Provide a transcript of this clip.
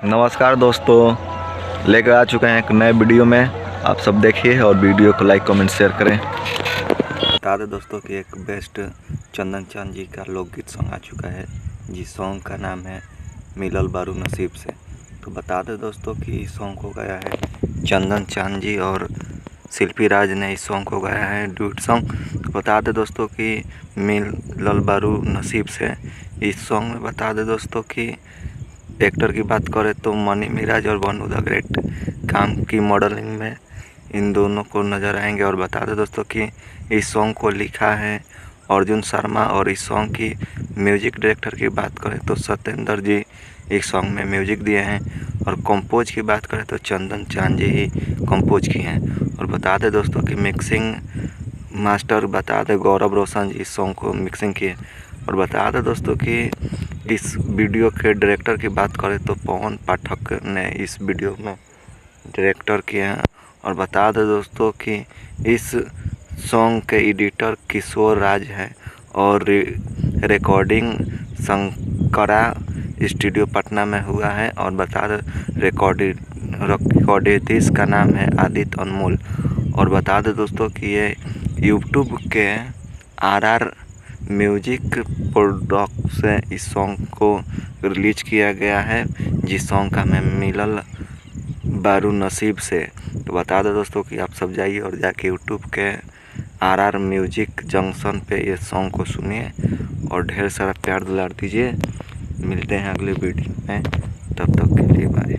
नमस्कार दोस्तों, लेकर आ चुके हैं एक नए वीडियो में। आप सब देखिए और वीडियो को लाइक कमेंट शेयर करें। बता दें दोस्तों कि एक बेस्ट चंदन चांद जी का लोकगीत सॉन्ग आ चुका है, जिस सॉन्ग का नाम है मिलल बारू नसीब से। तो बता दें दोस्तों कि इस सॉन्ग को गाया है चंदन चांद जी और शिल्पी राज ने इस सॉन्ग को गाया है ड्यूट सॉन्ग। तो बता दें दोस्तों कि मिलल बारू नसीब से इस सॉन्ग में बता दें दोस्तों कि एक्टर की बात करें तो मनी मिराज और बनू द ग्रेट काम की मॉडलिंग में इन दोनों को नज़र आएंगे। और बता दें दोस्तों कि इस सॉन्ग को लिखा है अर्जुन शर्मा और इस सॉन्ग की म्यूजिक डायरेक्टर की बात करें तो सत्येंद्र जी इस सॉन्ग में म्यूजिक दिए हैं। और कंपोज की बात करें तो चंदन चांद जी ही कंपोज किए हैं। और बता दें दोस्तों कि मिक्सिंग मास्टर बता दें गौरव रोशन जी इस सॉन्ग को मिक्सिंग किए। और बता दें दोस्तों कि इस वीडियो के डायरेक्टर की बात करें तो पवन पाठक ने इस वीडियो में डायरेक्टर किए हैं। और बता दें दोस्तों कि इस सॉन्ग के एडिटर किशोर राज है और रिकॉर्डिंग शंकरा स्टूडियो पटना में हुआ है। और बता दें रिकॉर्डिस्ट का नाम है आदित्य अनमोल। और बता दें दोस्तों कि ये यूट्यूब के आर म्यूजिक प्रोडक्ट से इस सॉन्ग को रिलीज किया गया है, जिस सॉन्ग का नाम मिलल बारू नसीब से। तो बता दो दोस्तों कि आप सब जाइए और जाके यूट्यूब के आर म्यूजिक जंक्शन पे ये सॉन्ग को सुनिए और ढेर सारा प्यार दुलार दीजिए। मिलते हैं अगले वीडियो में, तब तक के लिए बाय।